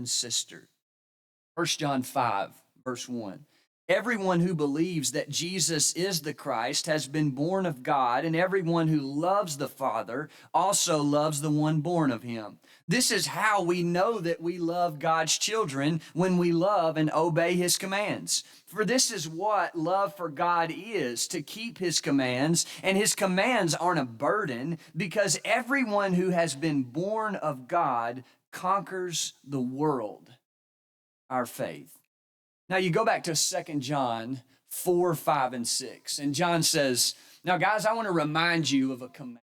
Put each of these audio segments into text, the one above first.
and sister. 1 John 5, verse 1. Everyone who believes that Jesus is the Christ has been born of God, and everyone who loves the Father also loves the one born of him. This is how we know that we love God's children, when we love and obey his commands. For this is what love for God is, to keep his commands, and his commands aren't a burden, because everyone who has been born of God conquers the world. Our faith. Now you go back to 2 John 4, 5, and 6. And John says, now guys, I want to remind you of a command.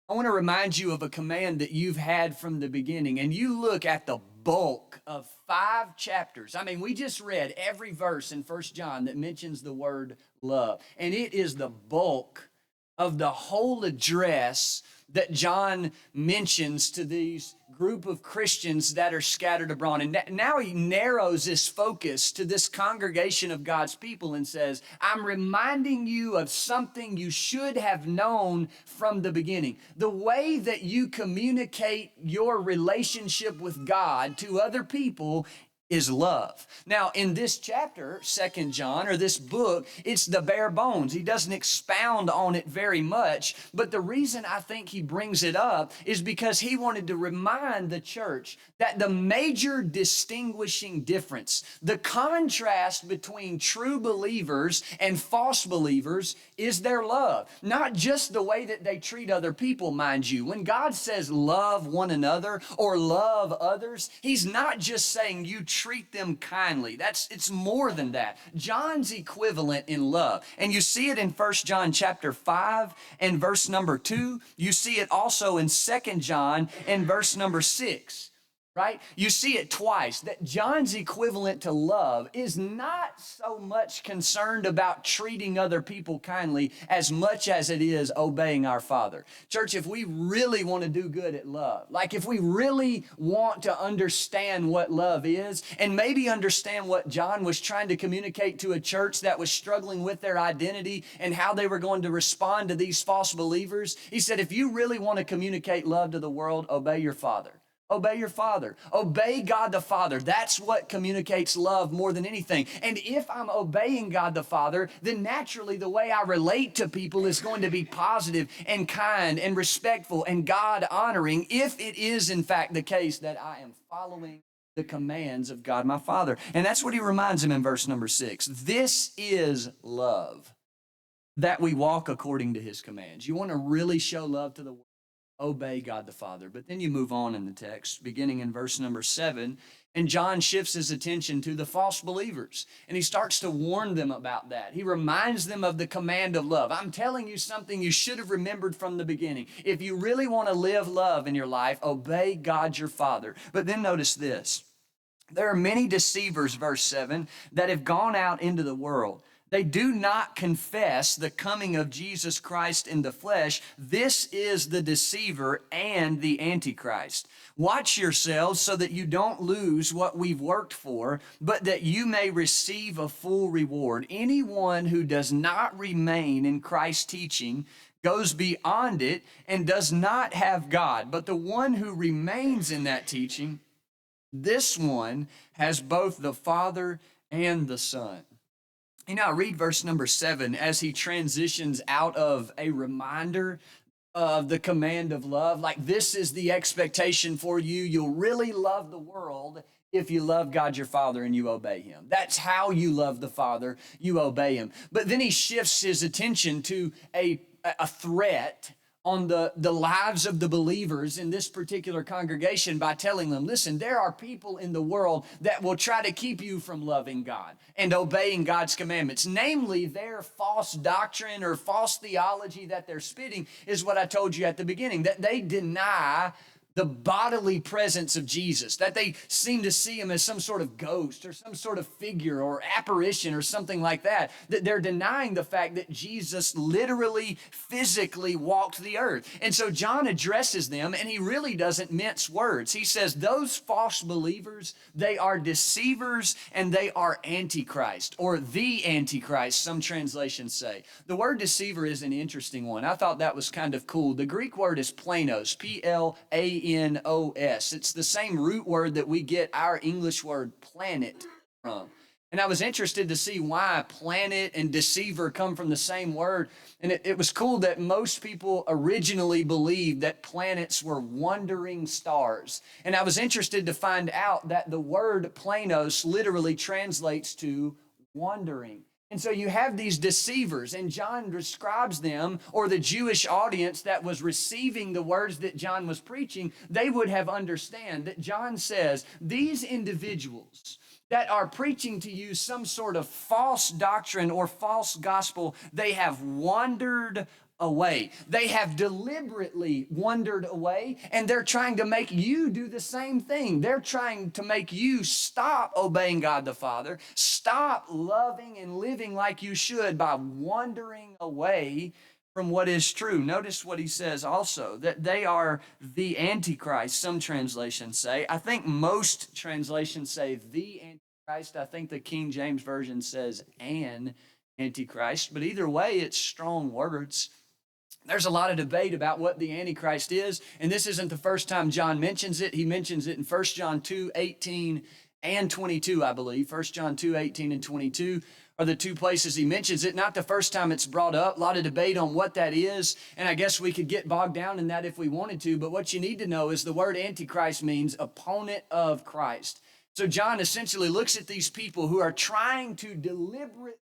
I want to remind you of a command that you've had from the beginning. And you look at the bulk of 5 chapters. I mean, we just read every verse in 1 John that mentions the word love. And it is the bulk of the whole address that John mentions to these group of Christians that are scattered abroad. And now he narrows his focus to this congregation of God's people and says, I'm reminding you of something you should have known from the beginning. The way that you communicate your relationship with God to other people is love. Now, in this chapter, 2 John, or this book, it's the bare bones. He doesn't expound on it very much, but the reason I think he brings it up is because he wanted to remind the church that the major distinguishing difference, the contrast between true believers and false believers, is their love. Not just the way that they treat other people, mind you. When God says love one another or love others, he's not just saying you treat them kindly. It's more than that. John's equivalent in love. And you see it in 1 John chapter 5 and verse number 2. You see it also in 2 John and verse number 6. Right? You see it twice, that John's equivalent to love is not so much concerned about treating other people kindly as much as it is obeying our Father. Church, if we really want to do good at love, like if we really want to understand what love is, and maybe understand what John was trying to communicate to a church that was struggling with their identity and how they were going to respond to these false believers, he said, if you really want to communicate love to the world, obey your Father. Obey your Father. Obey God the Father. That's what communicates love more than anything. And if I'm obeying God the Father, then naturally the way I relate to people is going to be positive and kind and respectful and God honoring, if it is in fact the case that I am following the commands of God my Father. And that's what he reminds him in verse number 6. This is love, that we walk according to his commands. You want to really show love to the world? Obey God the Father. But then you move on in the text, beginning in verse number 7, and John shifts his attention to the false believers, and he starts to warn them about that. He reminds them of the command of love. I'm telling you something you should have remembered from the beginning. If you really want to live love in your life, obey God your Father. But then notice this. There are many deceivers, verse 7, that have gone out into the world. They do not confess the coming of Jesus Christ in the flesh. This is the deceiver and the Antichrist. Watch yourselves so that you don't lose what we've worked for, but that you may receive a full reward. Anyone who does not remain in Christ's teaching goes beyond it and does not have God. But the one who remains in that teaching, this one has both the Father and the Son. You know, I read verse number 7 as he transitions out of a reminder of the command of love. Like, this is the expectation for you. You'll really love the world if you love God your Father and you obey him. That's how you love the Father. You obey him. But then he shifts his attention to a threat on the lives of the believers in this particular congregation by telling them, listen, there are people in the world that will try to keep you from loving God and obeying God's commandments. Namely, their false doctrine or false theology that they're spitting is what I told you at the beginning, that they deny the bodily presence of Jesus, that they seem to see him as some sort of ghost or some sort of figure or apparition or something like that, that they're denying the fact that Jesus literally, physically walked the earth. And so John addresses them, and he really doesn't mince words. He says, those false believers, they are deceivers and they are Antichrist, or the Antichrist, some translations say. The word deceiver is an interesting one. I thought that was kind of cool. The Greek word is planos, P-L-A Planos. It's the same root word that we get our English word planet from. And I was interested to see why planet and deceiver come from the same word. And it was cool that most people originally believed that planets were wandering stars. And I was interested to find out that the word planos literally translates to wandering. And so you have these deceivers, and John describes them, or the Jewish audience that was receiving the words that John was preaching, they would have understand that John says these individuals that are preaching to you some sort of false doctrine or false gospel, they have wandered away. They have deliberately wandered away, and they're trying to make you do the same thing. They're trying to make you stop obeying God the Father, stop loving and living like you should by wandering away from what is true. Notice what he says also, that they are the Antichrist, some translations say. I think most translations say the Antichrist. I think the King James Version says an Antichrist, but either way, it's strong words. There's a lot of debate about what the Antichrist is, and this isn't the first time John mentions it. He mentions it in 1 John 2:18 and 22, I believe. 1 John 2:18 and 22 are the two places he mentions it. Not the first time it's brought up. A lot of debate on what that is, and I guess we could get bogged down in that if we wanted to, but what you need to know is the word Antichrist means opponent of Christ. So John essentially looks at these people who are trying to deliberately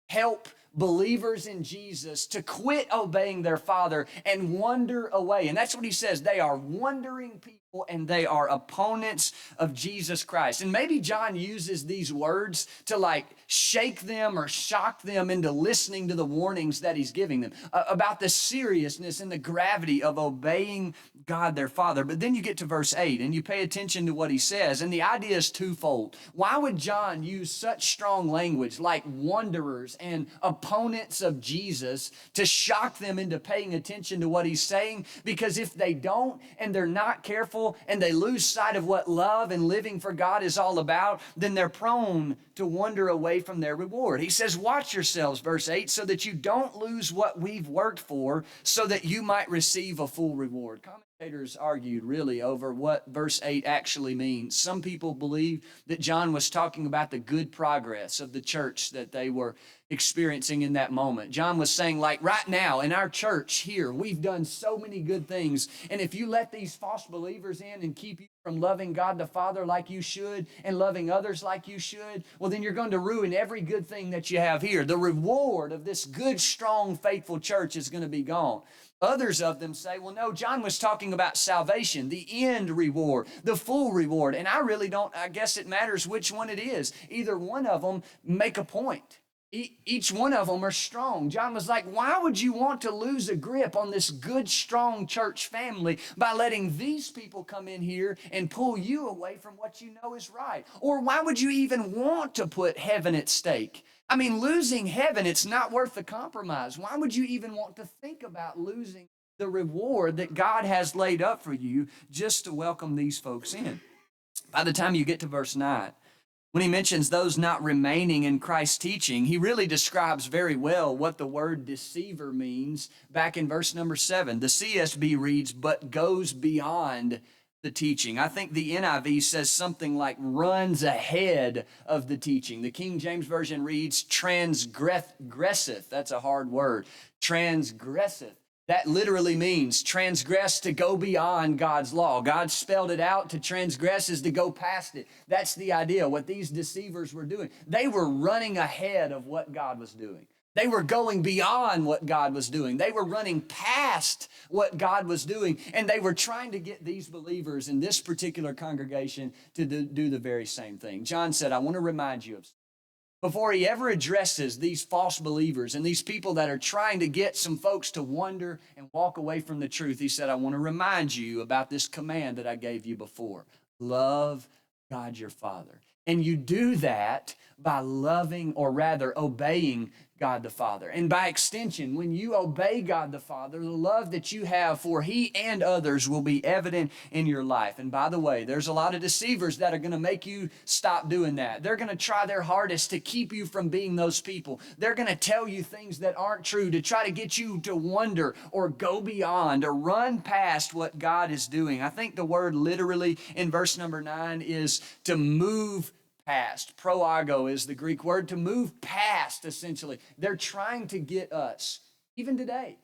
help believers in Jesus to quit obeying their Father and wander away. And that's what he says. They are wandering people and they are opponents of Jesus Christ. And maybe John uses these words to like shake them or shock them into listening to the warnings that he's giving them about the seriousness and the gravity of obeying God their Father. But then you get to verse 8 and you pay attention to what he says. And the idea is twofold. Why would John use such strong language like wanderers and opponents of Jesus to shock them into paying attention to what he's saying? Because if they don't and they're not careful and they lose sight of what love and living for God is all about, then they're prone to wander away from their reward. He says, watch yourselves, verse 8, so that you don't lose what we've worked for, so that you might receive a full reward. Commentators argued really over what verse 8 actually means. Some people believe that John was talking about the good progress of the church that they were experiencing in that moment. John was saying, like, right now in our church here, we've done so many good things. And if you let these false believers in and keep you from loving God the Father like you should and loving others like you should, well, then you're going to ruin every good thing that you have here. The reward of this good, strong, faithful church is going to be gone. Others of them say, well, no, John was talking about salvation, the end reward, the full reward. And I guess it matters which one it is. Either one of them make a point. Each one of them are strong. John was like, why would you want to lose a grip on this good, strong church family by letting these people come in here and pull you away from what you know is right? Or why would you even want to put heaven at stake? I mean, losing heaven, it's not worth the compromise. Why would you even want to think about losing the reward that God has laid up for you just to welcome these folks in? By the time you get to verse 9, when he mentions those not remaining in Christ's teaching, he really describes very well what the word deceiver means back in verse number 7. The CSB reads, but goes beyond the teaching. I think the NIV says something like runs ahead of the teaching. The King James Version reads transgresseth. That's a hard word. Transgresseth. That literally means transgress, to go beyond God's law. God spelled it out. To transgress is to go past it. That's the idea, what these deceivers were doing. They were running ahead of what God was doing. They were going beyond what God was doing. They were running past what God was doing. And they were trying to get these believers in this particular congregation to do the very same thing. John said, I want to remind you of something. Before he ever addresses these false believers and these people that are trying to get some folks to wander and walk away from the truth, he said, I want to remind you about this command that I gave you before. Love God your Father. And you do that by loving, or rather obeying, God the Father. And by extension, when you obey God the Father, the love that you have for He and others will be evident in your life. And by the way, there's a lot of deceivers that are going to make you stop doing that. They're going to try their hardest to keep you from being those people. They're going to tell you things that aren't true to try to get you to wonder or go beyond or run past what God is doing. I think the word literally in verse number 9 is to move past. Proago is the Greek word, to move past, essentially. They're trying to get us, even today.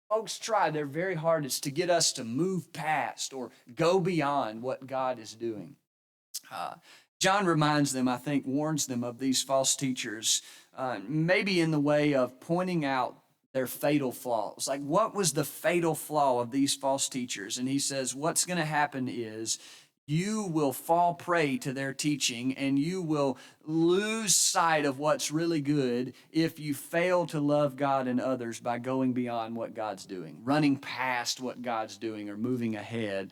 Folks try their very hardest to get us to move past or go beyond what God is doing. John reminds them, I think, warns them of these false teachers, maybe in the way of pointing out their fatal flaws. Like, what was the fatal flaw of these false teachers? And he says, what's going to happen is you will fall prey to their teaching and you will lose sight of what's really good if you fail to love God and others by going beyond what God's doing, running past what God's doing or moving ahead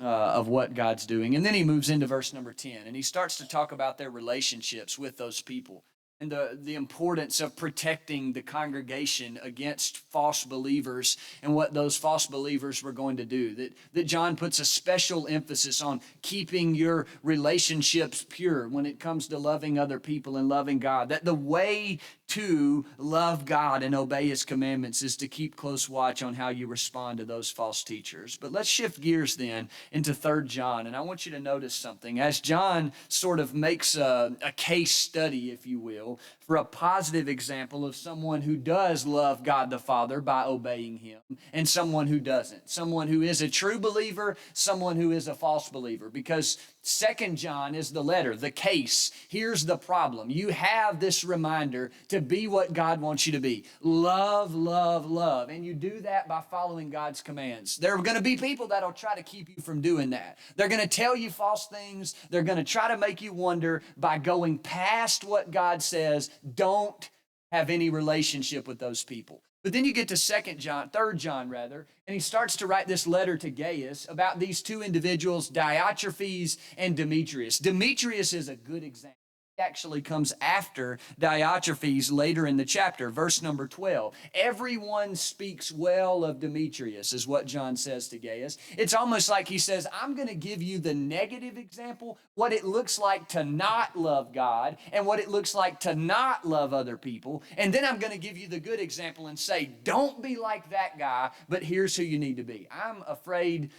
of what God's doing. And then he moves into verse number 10 and he starts to talk about their relationships with those people and the importance of protecting the congregation against false believers and what those false believers were going to do. That John puts a special emphasis on keeping your relationships pure when it comes to loving other people and loving God. That the way to love God and obey His commandments is to keep close watch on how you respond to those false teachers. But let's shift gears then into 3 John, and I want you to notice something. As John sort of makes a case study, if you will, for a positive example of someone who does love God the Father by obeying Him and someone who doesn't, someone who is a true believer, someone who is a false believer, because 2 John is the letter, the case. Here's the problem. You have this reminder to be what God wants you to be. Love, love, love. And you do that by following God's commands. There are going to be people that'll try to keep you from doing that. They're going to tell you false things. They're going to try to make you wonder by going past what God says. Don't have any relationship with those people. But then you get to 3 John rather, and he starts to write this letter to Gaius about these two individuals, Diotrephes and Demetrius. Demetrius is a good example. He actually comes after Diotrephes later in the chapter, verse number 12. Everyone speaks well of Demetrius, is what John says to Gaius. It's almost like he says, I'm going to give you the negative example, what it looks like to not love God and what it looks like to not love other people. And then I'm going to give you the good example and say, don't be like that guy, but here's who you need to be. I'm afraid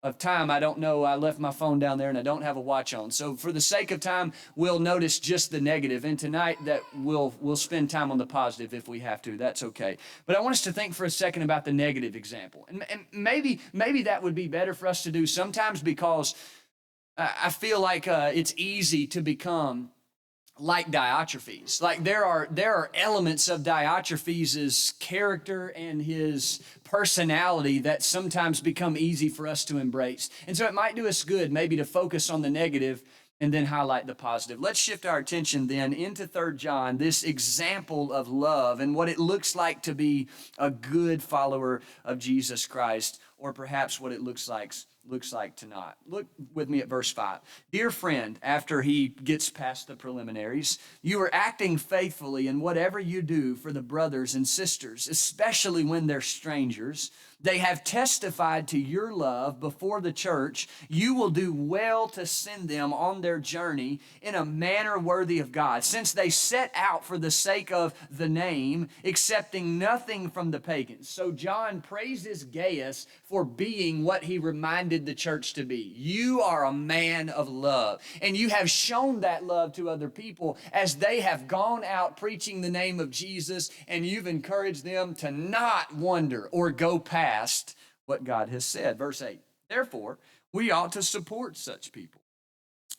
of time. I don't know. I left my phone down there and I don't have a watch on. So for the sake of time, we'll notice just the negative. And tonight that we'll spend time on the positive if we have to. That's okay. But I want us to think for a second about the negative example. And maybe that would be better for us to do sometimes, because I feel like it's easy to become like Diotrephes. Like there are elements of Diotrephes' character and his personality that sometimes become easy for us to embrace. And so it might do us good maybe to focus on the negative and then highlight the positive. Let's shift our attention then into 3 John, this example of love and what it looks like to be a good follower of Jesus Christ, or perhaps what it looks like to not. Look with me at verse 5. Dear friend, after he gets past the preliminaries, you are acting faithfully in whatever you do for the brothers and sisters, especially when they're strangers. They have testified to your love before the church. You will do well to send them on their journey in a manner worthy of God, since they set out for the sake of the name, accepting nothing from the pagans. So John praises Gaius for being what he reminded the church to be. You are a man of love, and you have shown that love to other people as they have gone out preaching the name of Jesus, and you've encouraged them to not wonder or go past what God has said. Verse 8, therefore, we ought to support such people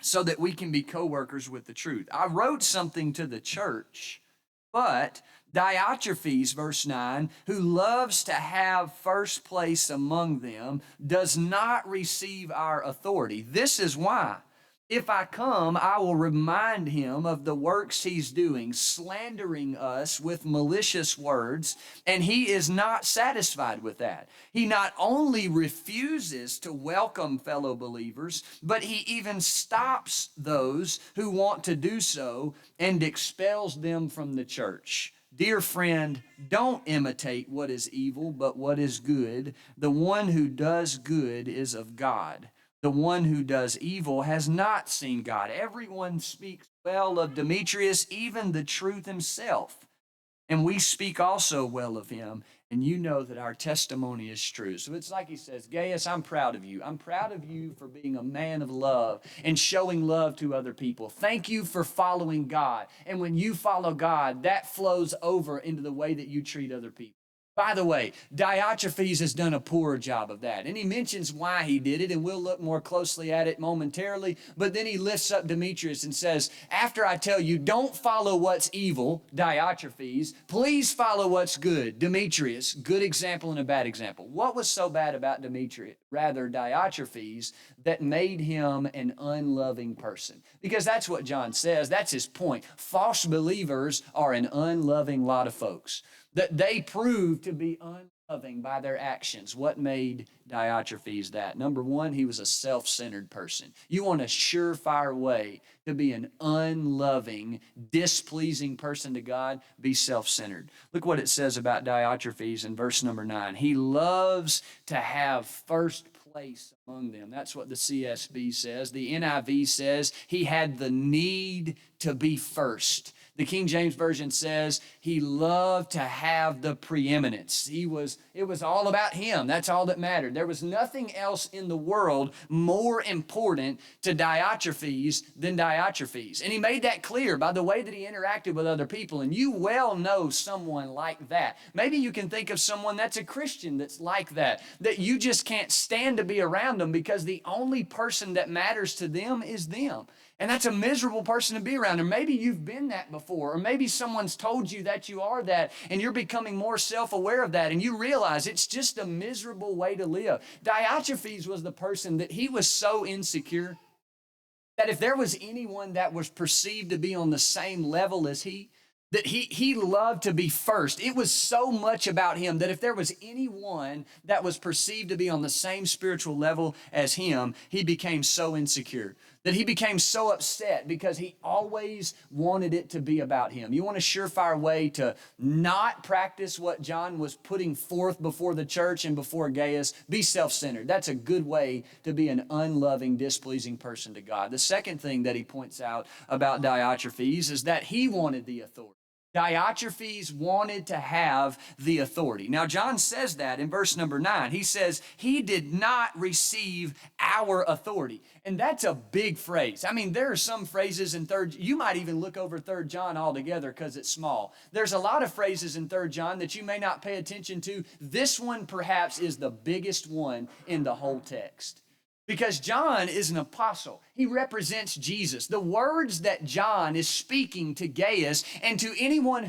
so that we can be co-workers with the truth. I wrote something to the church, but Diotrephes, verse 9, who loves to have first place among them, does not receive our authority. This is why. If I come, I will remind him of the works he's doing, slandering us with malicious words, and he is not satisfied with that. He not only refuses to welcome fellow believers, but he even stops those who want to do so and expels them from the church. Dear friend, don't imitate what is evil, but what is good. The one who does good is of God. The one who does evil has not seen God. Everyone speaks well of Demetrius, even the truth himself. And we speak also well of him, and you know that our testimony is true. So it's like he says, Gaius, I'm proud of you. I'm proud of you for being a man of love and showing love to other people. Thank you for following God. And when you follow God, that flows over into the way that you treat other people. By the way, Diotrephes has done a poorer job of that. And he mentions why he did it, and we'll look more closely at it momentarily. But then he lifts up Demetrius and says, after I tell you, don't follow what's evil, Diotrephes, please follow what's good, Demetrius. Good example and a bad example. What was so bad about Demetrius, rather Diotrephes, that made him an unloving person? Because that's what John says. That's his point. False believers are an unloving lot of folks. That they proved to be unloving by their actions. What made Diotrephes that? Number one, he was a self-centered person. You want a surefire way to be an unloving, displeasing person to God? Be self-centered. Look what it says about Diotrephes in verse number 9. He loves to have first place among them. That's what the CSB says. The NIV says he had the need to be first. The King James Version says he loved to have the preeminence. It was all about him. That's all that mattered. There was nothing else in the world more important to Diotrephes than Diotrephes. And he made that clear by the way that he interacted with other people. And you well know someone like that. Maybe you can think of someone that's a Christian that's like that you just can't stand to be around them because the only person that matters to them is them. And that's a miserable person to be around. Or maybe you've been that before. Or maybe someone's told you that you are that, and you're becoming more self-aware of that, and you realize it's just a miserable way to live. Diotrephes was the person that he was so insecure that if there was anyone that was perceived to be on the same level as that he loved to be first. It was so much about him that if there was anyone that was perceived to be on the same spiritual level as him, he became so insecure, that he became so upset because he always wanted it to be about him. You want a surefire way to not practice what John was putting forth before the church and before Gaius? Be self-centered. That's a good way to be an unloving, displeasing person to God. The second thing that he points out about Diotrephes is that he wanted the authority. Diotrephes wanted to have the authority. Now, John says that in verse number 9. He says, he did not receive our authority. And that's a big phrase. I mean, there are some phrases in you might even look over 3 John altogether because it's small. There's a lot of phrases in 3 John that you may not pay attention to. This one perhaps is the biggest one in the whole text. Because John is an apostle. He represents Jesus. The words that John is speaking to Gaius and to anyone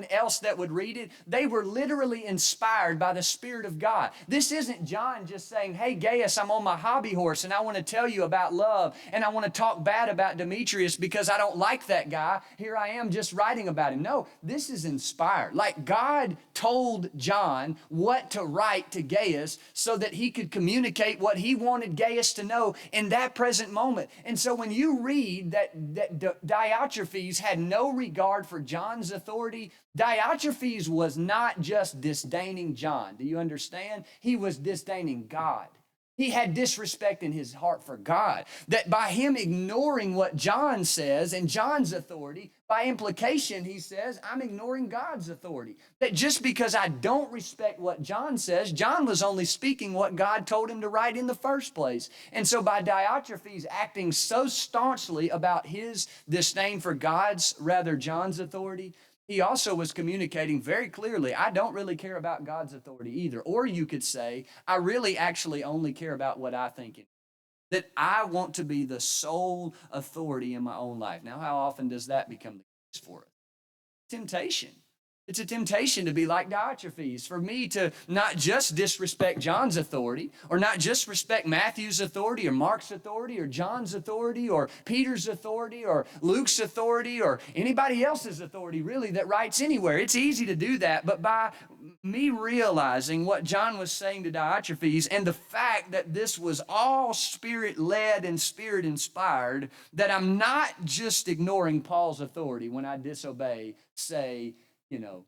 else that would read it, they were literally inspired by the Spirit of God. This isn't John just saying, hey, Gaius, I'm on my hobby horse and I want to tell you about love and I want to talk bad about Demetrius because I don't like that guy. Here I am just writing about him. No, this is inspired. Like God told John what to write to Gaius so that he could communicate what he wanted Gaius to know in that present moment. And so when you read that Diotrephes had no regard for John's authority, Diotrephes was not just disdaining John. Do you understand? He was disdaining God. He had disrespect in his heart for God. That by him ignoring what John says and John's authority, by implication, he says, I'm ignoring God's authority. That just because I don't respect what John says, John was only speaking what God told him to write in the first place. And so by Diotrephes acting so staunchly about his disdain for God's, rather John's authority, he also was communicating very clearly, I don't really care about God's authority either. Or you could say, I really actually only care about what I think. That I want to be the sole authority in my own life. Now, how often does that become the case for us? Temptation. It's a temptation to be like Diotrephes, for me to not just disrespect John's authority, or not just respect Matthew's authority, or Mark's authority, or John's authority, or Peter's authority, or Luke's authority, or anybody else's authority, really, that writes anywhere. It's easy to do that, but by me realizing what John was saying to Diotrephes, and the fact that this was all Spirit-led and Spirit-inspired, that I'm not just ignoring Paul's authority when I disobey, say, you know,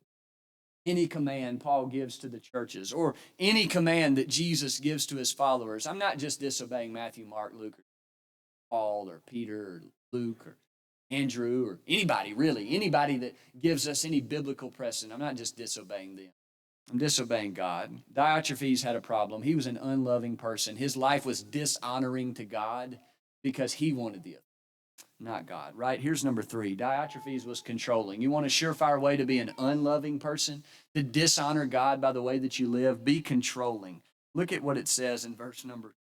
any command Paul gives to the churches or any command that Jesus gives to his followers. I'm not just disobeying Matthew, Mark, Luke, or Paul, or Peter, or Luke, or Andrew, or anybody, really, anybody that gives us any biblical precedent. I'm not just disobeying them. I'm disobeying God. Diotrephes had a problem. He was an unloving person. His life was dishonoring to God because he wanted the authority, not God, right? Here's number 3. Diotrephes was controlling. You want a surefire way to be an unloving person, to dishonor God by the way that you live? Be controlling. Look at what it says in verse number.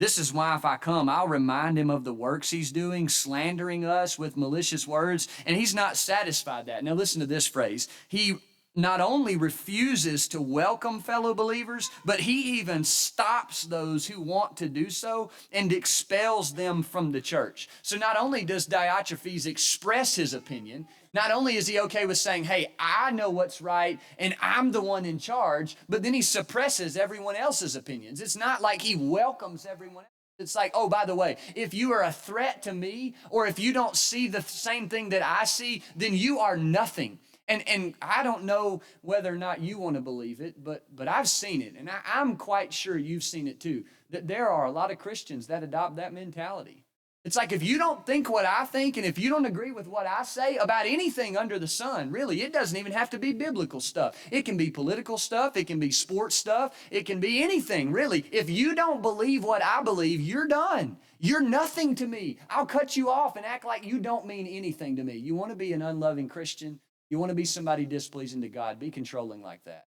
This is why if I come, I'll remind him of the works he's doing, slandering us with malicious words, and he's not satisfied that. Now listen to this phrase. He not only refuses to welcome fellow believers, but he even stops those who want to do so and expels them from the church. So not only does Diotrephes express his opinion, not only is he okay with saying, hey, I know what's right and I'm the one in charge, but then he suppresses everyone else's opinions. It's not like he welcomes everyone else. It's like, oh, by the way, if you are a threat to me or if you don't see the same thing that I see, then you are nothing. And I don't know whether or not you want to believe it, but I've seen it, and I'm quite sure you've seen it too, that there are a lot of Christians that adopt that mentality. It's like if you don't think what I think and if you don't agree with what I say about anything under the sun, really, it doesn't even have to be biblical stuff. It can be political stuff. It can be sports stuff. It can be anything, really. If you don't believe what I believe, you're done. You're nothing to me. I'll cut you off and act like you don't mean anything to me. You want to be an unloving Christian? You want to be somebody displeasing to God? Be controlling like that.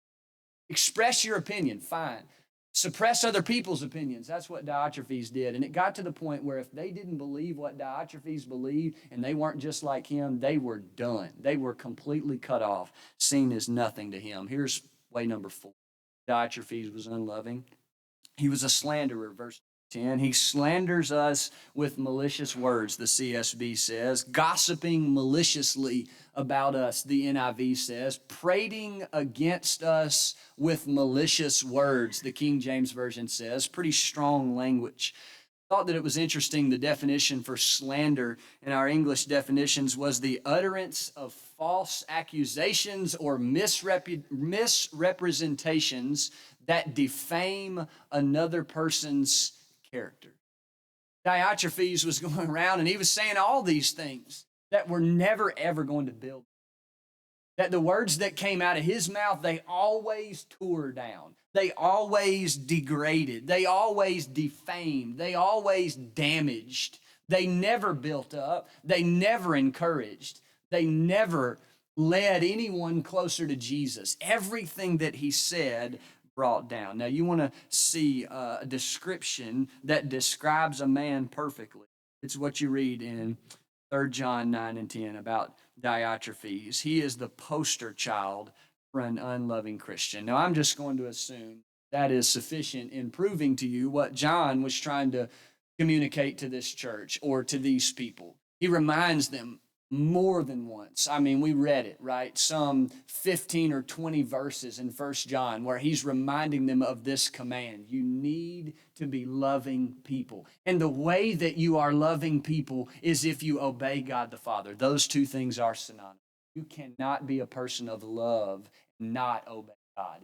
Express your opinion, fine. Suppress other people's opinions. That's what Diotrephes did. And it got to the point where if they didn't believe what Diotrephes believed and they weren't just like him, they were done. They were completely cut off, seen as nothing to him. Here's way number 4. Diotrephes was unloving. He was a slanderer, verse 10. He slanders us with malicious words, the CSB says, gossiping maliciously about us, the NIV says, prating against us with malicious words, the King James Version says. Pretty strong language. Thought that it was interesting. The definition for slander in our English definitions was the utterance of false accusations or misrepresentations that defame another person's character. Diotrephes was going around and he was saying all these things that were never ever going to build. That the words that came out of his mouth, they always tore down. They always degraded. They always defamed. They always damaged. They never built up. They never encouraged. They never led anyone closer to Jesus. Everything that he said brought down. Now, you want to see a description that describes a man perfectly. It's what you read in 3 John 9 and 10 about Diotrephes. He is the poster child for an unloving Christian. Now, I'm just going to assume that is sufficient in proving to you what John was trying to communicate to this church or to these people. He reminds them more than once. I mean, we read it, right? Some 15 or 20 verses in 1 John where he's reminding them of this command. You need to be loving people. And the way that you are loving people is if you obey God the Father. Those two things are synonymous. You cannot be a person of love and not obey God.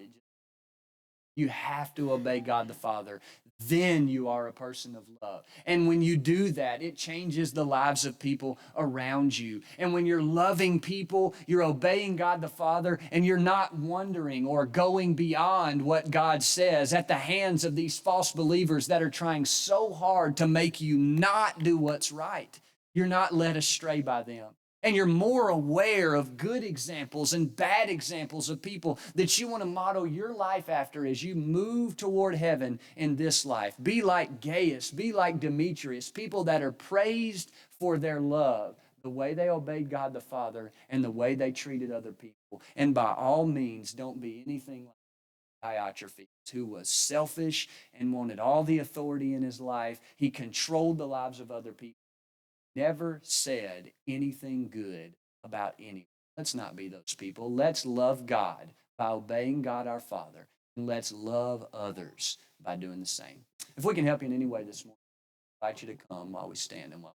You have to obey God the Father. Then you are a person of love. And when you do that, it changes the lives of people around you. And when you're loving people, you're obeying God the Father, and you're not wondering or going beyond what God says at the hands of these false believers that are trying so hard to make you not do what's right. You're not led astray by them. And you're more aware of good examples and bad examples of people that you want to model your life after as you move toward heaven in this life. Be like Gaius, be like Demetrius, people that are praised for their love, the way they obeyed God the Father and the way they treated other people. And by all means, don't be anything like Diotrephes, who was selfish and wanted all the authority in his life. He controlled the lives of other people. Never said anything good about anyone. Let's not be those people. Let's love God by obeying God our Father, and let's love others by doing the same. If we can help you in any way this morning, I invite you to come while we stand and while